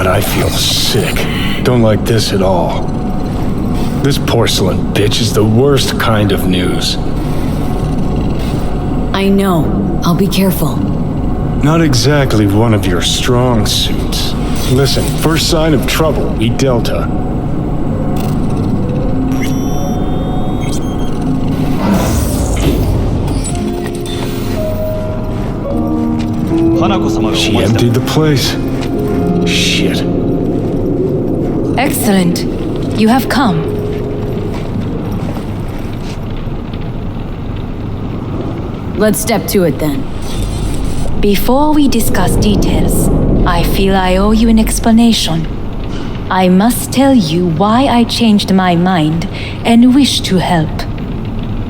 God, I feel sick. Don't like this at all. This porcelain bitch is the worst kind of news. I know. I'll be careful. Not exactly one of your strong suits. Listen, first sign of trouble, we Delta. She emptied the place. Shit. Excellent. You have come. Let's step to it then. Before we discuss details, I feel I owe you an explanation. I must tell you why I changed my mind and wish to help.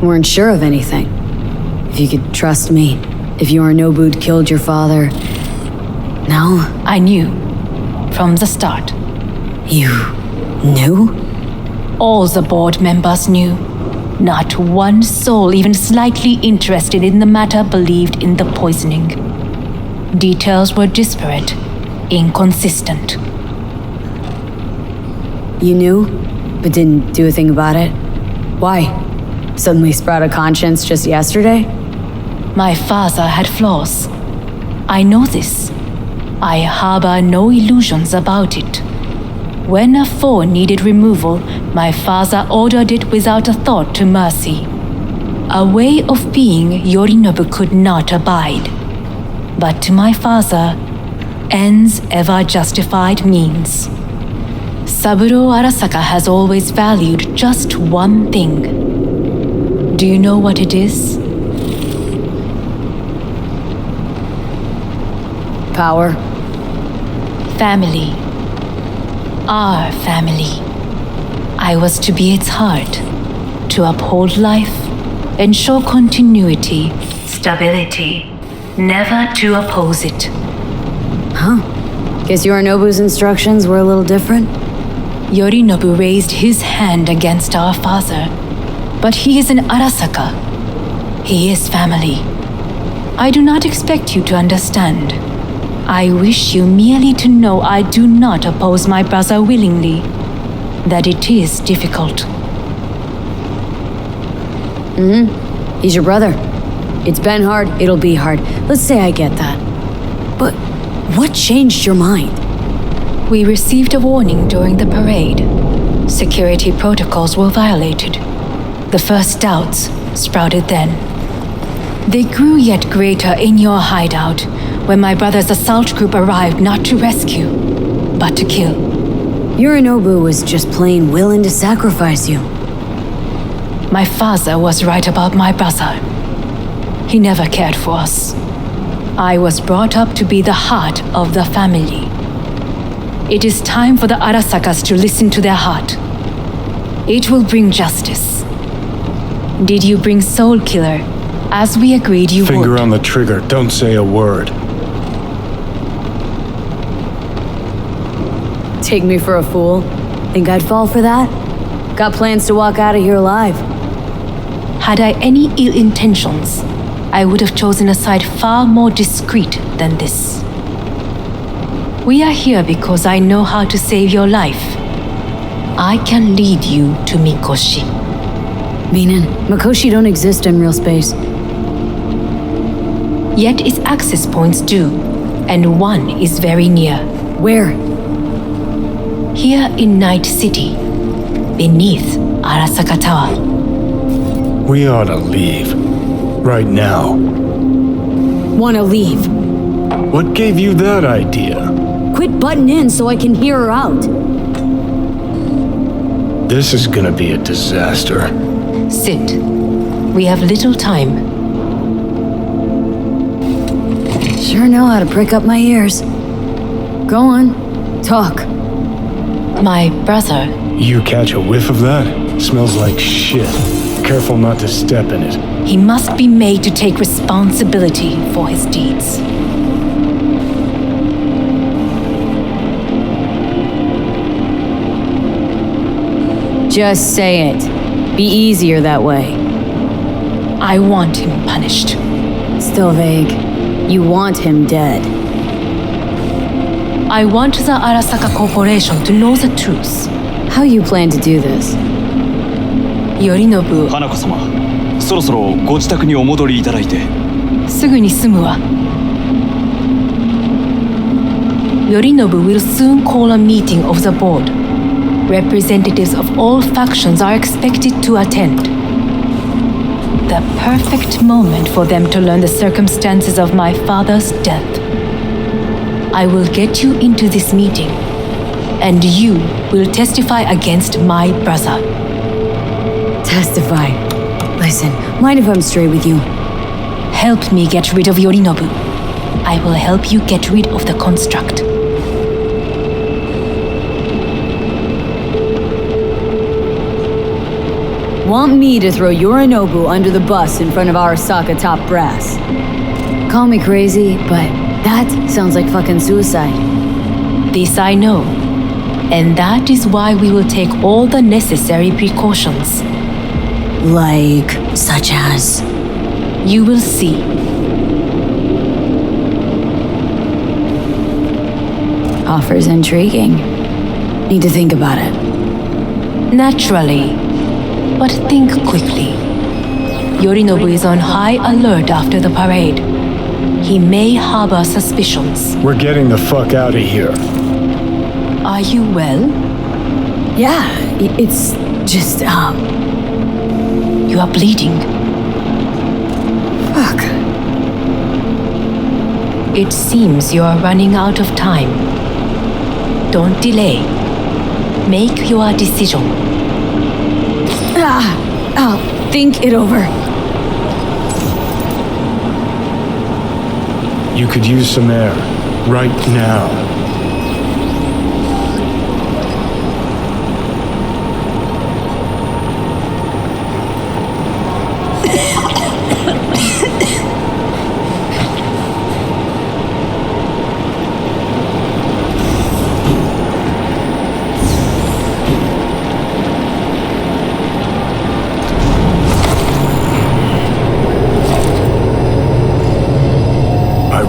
Weren't sure of anything. If you could trust me, if Yorinobu'd killed your father... No? I knew. From the start. You... knew? All the board members knew. Not one soul even slightly interested in the matter believed in the poisoning. Details were disparate, inconsistent. You knew, but didn't do a thing about it? Why? Suddenly sprout a conscience just yesterday? My father had flaws. I know this. I harbor no illusions about it. When a foe needed removal, my father ordered it without a thought to mercy. A way of being Yorinobu could not abide. But to my father, ends ever justified means. Saburo Arasaka has always valued just one thing. Do you know what it is? Power. Family. Our family. I was to be its heart, to uphold life, ensure continuity, stability, never to oppose it. Huh. Guess Yorinobu's instructions were a little different? Yorinobu raised his hand against our father, but he is an Arasaka. He is family. I do not expect you to understand. I wish you merely to know I do not oppose my brother willingly, that it is difficult. He's your brother. It's been hard, it'll be hard. Let's say I get that. But what changed your mind? We received a warning during the parade. Security protocols were violated. The first doubts sprouted then. They grew yet greater in your hideout when my brother's assault group arrived not to rescue, but to kill. Yorinobu was just plain willing to sacrifice you. My father was right about my brother. He never cared for us. I was brought up to be the heart of the family. It is time for the Arasakas to listen to their heart. It will bring justice. Did you bring Soul Killer, as we agreed you would? Finger on the trigger, don't say a word. Take me for a fool? Think I'd fall for that? Got plans to walk out of here alive. Had I any ill intentions, I would have chosen a side far more discreet than this. We are here because I know how to save your life. I can lead you to Mikoshi. Meaning, Mikoshi don't exist in real space. Yet its access points do, and one is very near. Where? Here in Night City, beneath Arasaka Tower. We ought to leave. Right now. Wanna leave? What gave you that idea? Quit butting in so I can hear her out. This is gonna be a disaster. Sit. We have little time. Sure know how to prick up my ears. Go on, talk. My brother. You catch a whiff of that? Smells like shit. Careful not to step in it. He must be made to take responsibility for his deeds. Just say it. Be easier that way. I want him punished. Still vague. You want him dead. I want the Arasaka Corporation to know the truth. How you plan to do this? Yorinobu, 花子様、そろそろご自宅にお戻りいただいて。すぐに済むわ。Yorinobu will soon call a meeting of the board. Representatives of all factions are expected to attend. The perfect moment for them to learn the circumstances of my father's death. I will get you into this meeting, and you will testify against my brother. Testify. Listen, mind if I'm straight with you? Help me get rid of Yorinobu. I will help you get rid of the construct. Want me to throw Yorinobu under the bus in front of Arasaka top brass? Call me crazy, but that sounds like fucking suicide. This I know, and that is why we will take all the necessary precautions. Like, such as? You will see. Offers intriguing. Need to think about it. Naturally, but think quickly. Yorinobu is on high alert after the parade. He may harbor suspicions. We're getting the fuck out of here. Are you well? Yeah, it's just, You are bleeding. fuck. It seems you are running out of time. Don't delay. Make your decision. I'll think it over. You could use some air. Right now.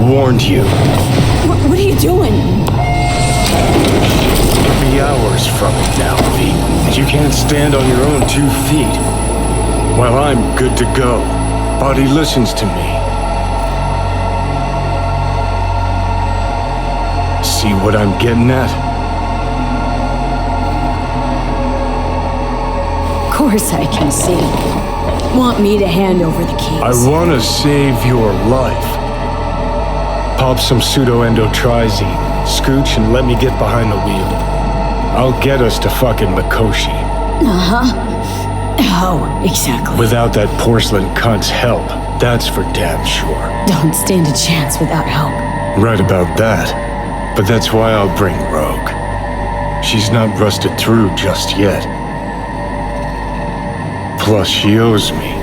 Warned you. What are you doing? You'll be hours from it now, V. You can't stand on your own 2 feet. Well, I'm good to go. Body listens to me. See what I'm getting at? Of course I can see. Want me to hand over the keys? I want to save your life. Pop some pseudo-endotrizine, scooch, and let me get behind the wheel. I'll get us to fucking Mikoshi. How exactly? Without that porcelain cunt's help, that's for damn sure. Don't stand a chance without help. Right about that. But that's why I'll bring Rogue. She's not rusted through just yet. Plus, she owes me.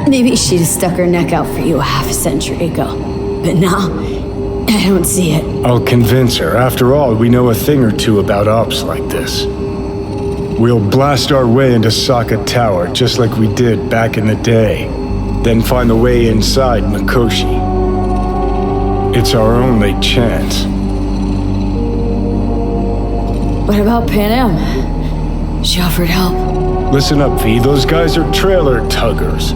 Maybe she'd have stuck her neck out for you a half a century ago. But now, I don't see it. I'll convince her. After all, we know a thing or two about ops like this. We'll blast our way into Saka Tower, just like we did back in the day. Then find the way inside Mikoshi. It's our only chance. What about Pan Am? She offered help. Listen up, V. Those guys are trailer tuggers.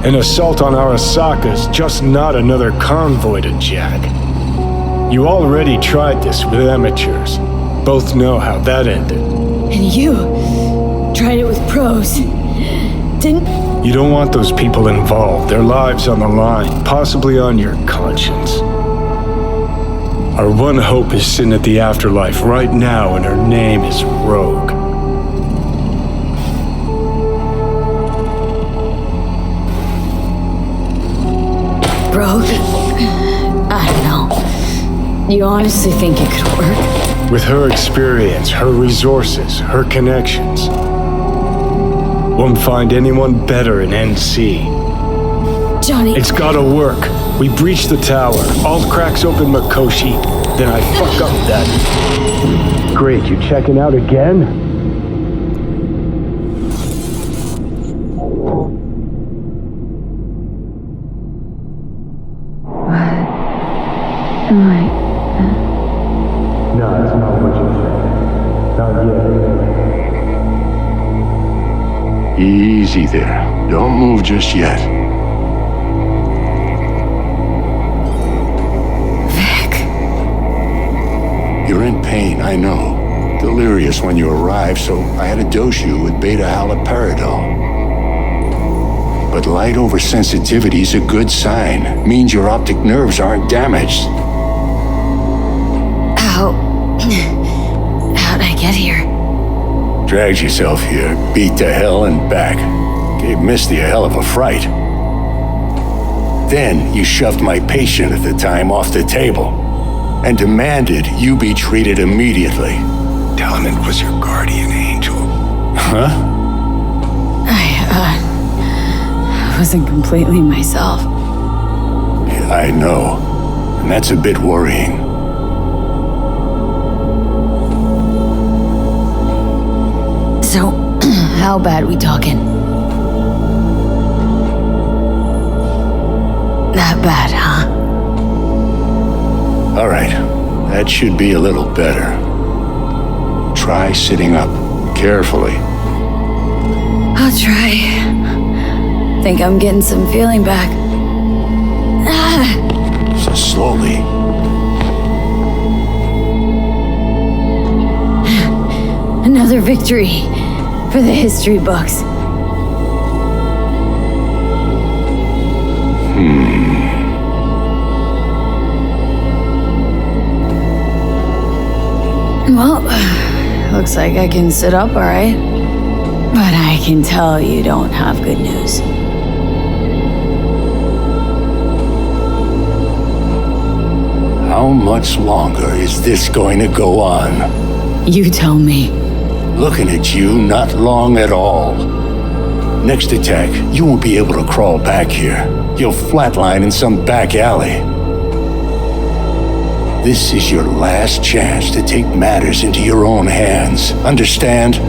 An assault on Arasaka's just not another convoy to jack. You already tried this with amateurs. Both know how that ended. And you tried it with pros. Didn't... You don't want those people involved, their lives on the line, possibly on your conscience. Our one hope is sitting at the afterlife right now, and her name is Rogue. Rogue? I don't know. You honestly think it could work? With her experience, her resources, her connections. Won't find anyone better in NC. Johnny... It's gotta work. We breach the tower, all cracks open Mikoshi, then I fuck up that. Great, you checking out again? What am I Easy there. Don't move just yet. Vic. You're in pain, I know. Delirious when you arrived, so I had to dose you with beta-haloperidol. But light oversensitivity's a good sign. Means your optic nerves aren't damaged. How'd I get here? Dragged yourself here, beat to hell and back. Gave Misty a hell of a fright. Then you shoved my patient at the time off the table and demanded you be treated immediately. Tell him it was your guardian angel. Huh? I wasn't completely myself. Yeah, I know. And that's a bit worrying. So, how bad we talking? That bad, huh? All right. That should be a little better. Try sitting up. Carefully. I'll try. Think I'm getting some feeling back. So slowly. Another victory for the history books. Well, looks like I can sit up all right. But I can tell you don't have good news. How much longer is this going to go on? You tell me. Looking at you, not long at all. Next attack, you won't be able to crawl back here. You'll flatline in some back alley. This is your last chance to take matters into your own hands. Understand?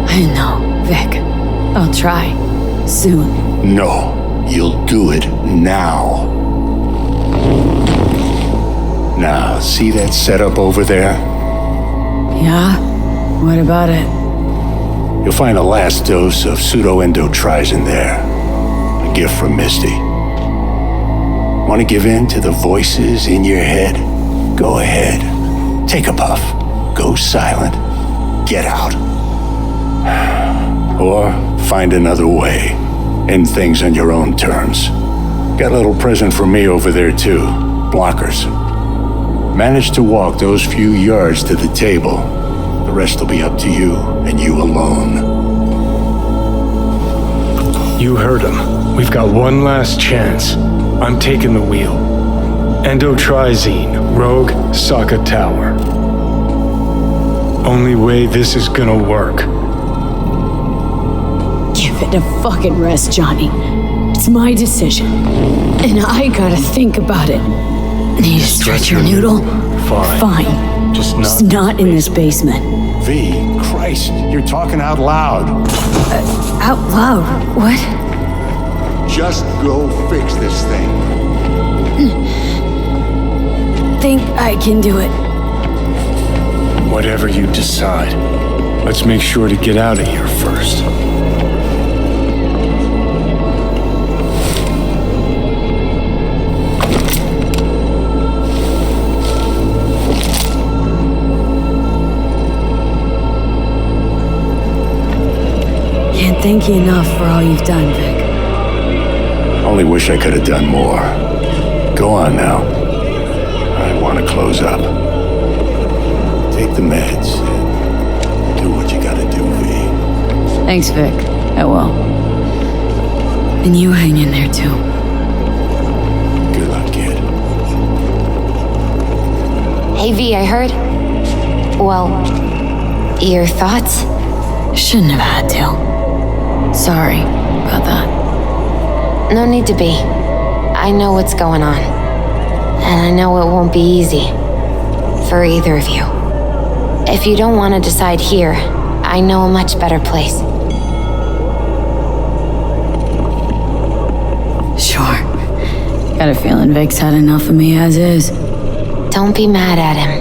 I know, Vic. I'll try. Soon. No, you'll do it now. Now, see that setup over there? Yeah? What about it? You'll find a last dose of pseudo-endotrizin there. A gift from Misty. Want to give in to the voices in your head? Go ahead. Take a puff. Go silent. Get out. Or find another way. End things on your own terms. Got a little present for me over there too. Blockers. Manage to walk those few yards to the table. The rest will be up to you, and you alone. You heard him. We've got one last chance. I'm taking the wheel. Endotrizine, Rogue, Sokka Tower. Only way this is gonna work. Give it a fucking rest, Johnny. It's my decision. And I gotta think about it. Need to stretch your noodle? Fine. Just not in this basement. V, Christ, you're talking out loud. Out loud? What? Just go fix this thing. Think I can do it. Whatever you decide. Let's make sure to get out of here first. Can't thank you enough for all you've done, Vic. Only wish I could have done more. Go on now. I want to close up. Take the meds and do what you gotta do, V. Thanks, Vic. I will. And you hang in there, too. Good luck, kid. Hey V, I heard. Well, your thoughts? Shouldn't have had to. Sorry about that. No need to be. I know what's going on. And I know it won't be easy. For either of you. If you don't want to decide here, I know a much better place. Sure. Got a feeling Vic's had enough of me as is. Don't be mad at him.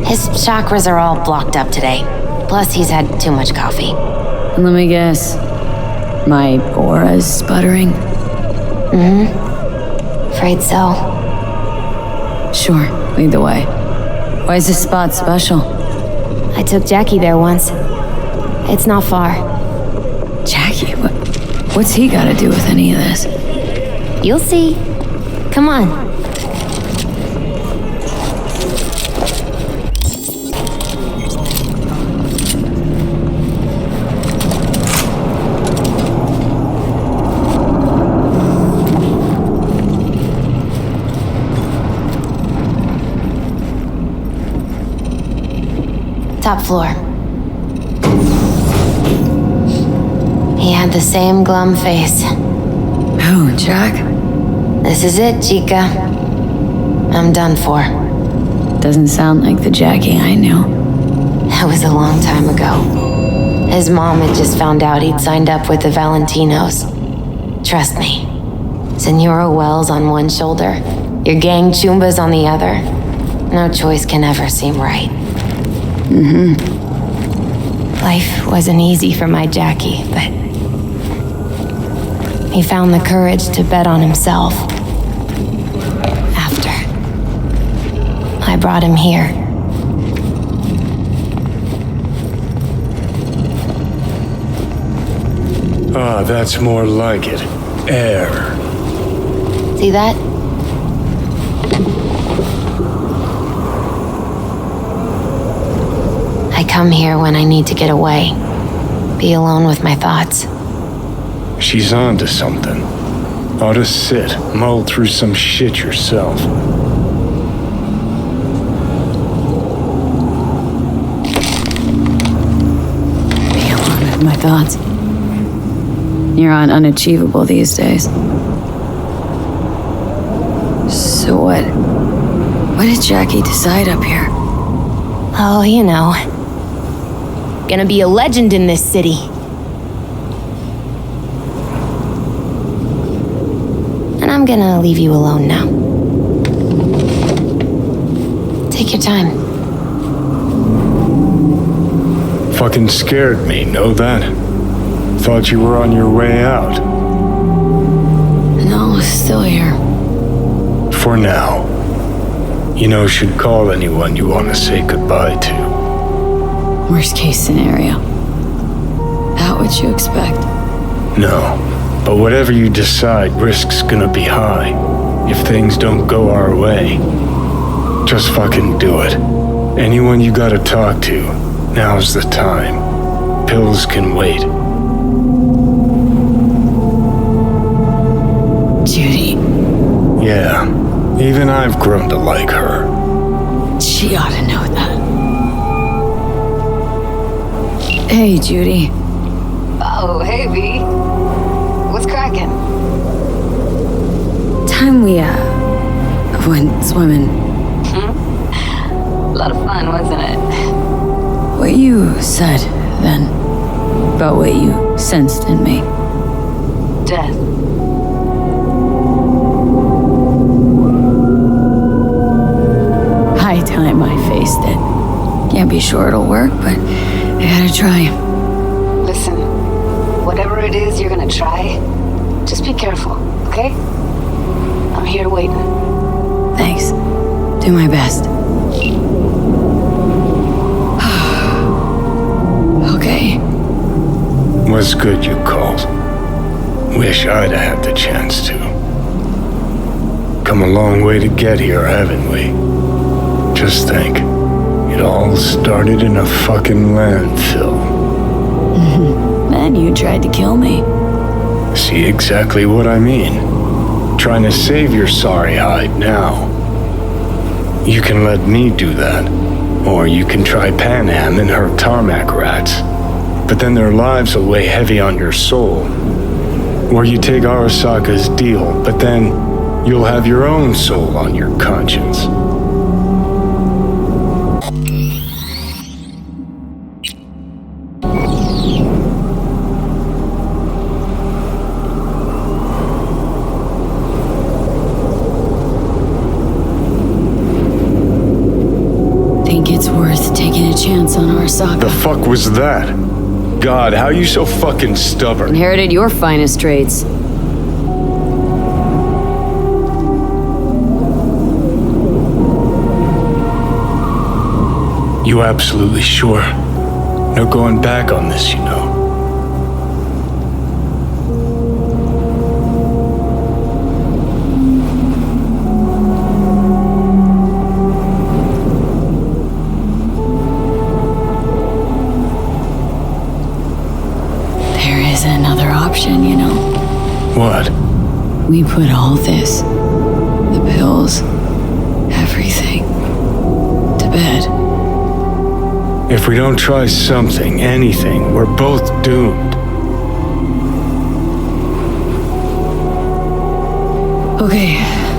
His chakras are all blocked up today. Plus, he's had too much coffee. Let me guess. My aura's sputtering? Afraid so. Sure, lead the way. Why is this spot special? I took Jackie there once. It's not far. Jackie? What's he got to do with any of this? You'll see. Come on. Top floor. He had the same glum face. Who, Jack? This is it, Chica. I'm done for. Doesn't sound like the Jackie I knew. That was a long time ago. His mom had just found out he'd signed up with the Valentinos. Trust me. Senora Wells on one shoulder, your gang Chumbas on the other. No choice can ever seem right. Life wasn't easy for my Jackie, but he found the courage to bet on himself. After I brought him here. Ah, that's more like it. Air. See that? I come here when I need to get away. Be alone with my thoughts. She's on to something. Ought to sit, mull through some shit yourself. Be alone with my thoughts. You're on unachievable these days. So what? What did Jackie decide up here? Oh, you know. Gonna be a legend in this city. And I'm gonna leave you alone now. Take your time. Fucking scared me, know that? Thought you were on your way out. No, still here. For now. You know, should call anyone you want to say goodbye to. Worst case scenario. That what you expect? No, but whatever you decide, risk's gonna be high. If things don't go our way, just fucking do it. Anyone you gotta talk to, now's the time. Pills can wait. Judy. Yeah, even I've grown to like her. She ought to know that. Hey, Judy. Oh, hey, V. What's cracking? Time we, went swimming. A lot of fun, wasn't it? What you said, then, about what you sensed in me. Death. High time I faced it. Can't be sure it'll work, but I gotta try. Listen, whatever it is you're gonna try, just be careful, okay? I'm here waiting. Thanks. Do my best. Okay. Was good you called. Wish I'd have had the chance to. Come a long way to get here, haven't we? Just think, it all started in a fucking landfill. Then you tried to kill me. See exactly what I mean? Trying to save your sorry hide now. You can let me do that, or you can try Panam and her tarmac rats. But then their lives will weigh heavy on your soul. Or you take Arasaka's deal, but then you'll have your own soul on your conscience. Think it's worth taking a chance on Arasaka? The fuck was that? God, how are you so fucking stubborn? Inherited your finest traits. You absolutely sure? No going back on this, you know. There is another option, you know. What? We put all this, the pills, everything, to bed. If we don't try something, anything, we're both doomed. Okay,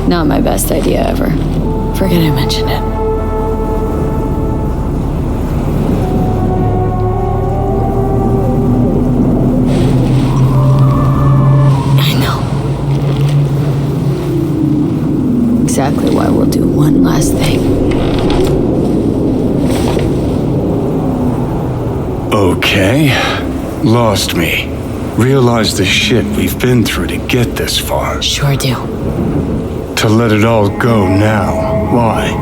not my best idea ever. Forget I mentioned it. I know. Exactly why we'll do one last thing. Okay. Lost me. Realize the shit we've been through to get this far. Sure do. To let it all go now. Why?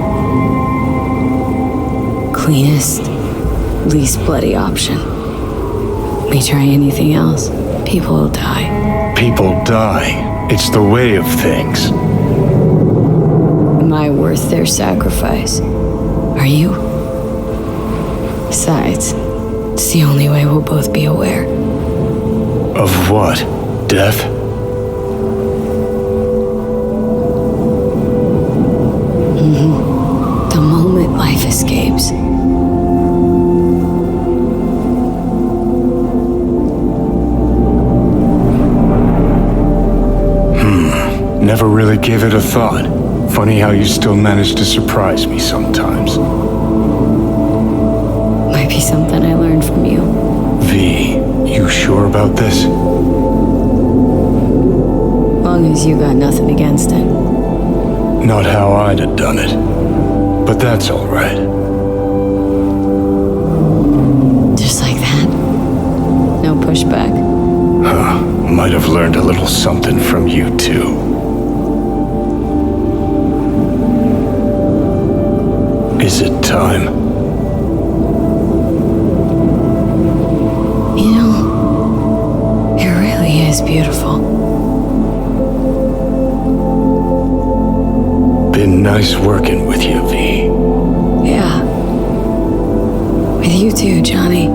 Cleanest, least bloody option. We try anything else, people will die. People die. It's the way of things. Am I worth their sacrifice? Are you? Besides, it's the only way we'll both be aware. Of what? Death? The moment life escapes. Never really gave it a thought. Funny how you still manage to surprise me sometimes. Might be something I learned from you. V, you sure about this? Long as you got nothing against it. Not how I'd have done it. But that's all right. Just like that. No pushback. Might have learned a little something from you too. Is it time? You know, it really is beautiful. Been nice working with you, V. Yeah. With you too, Johnny.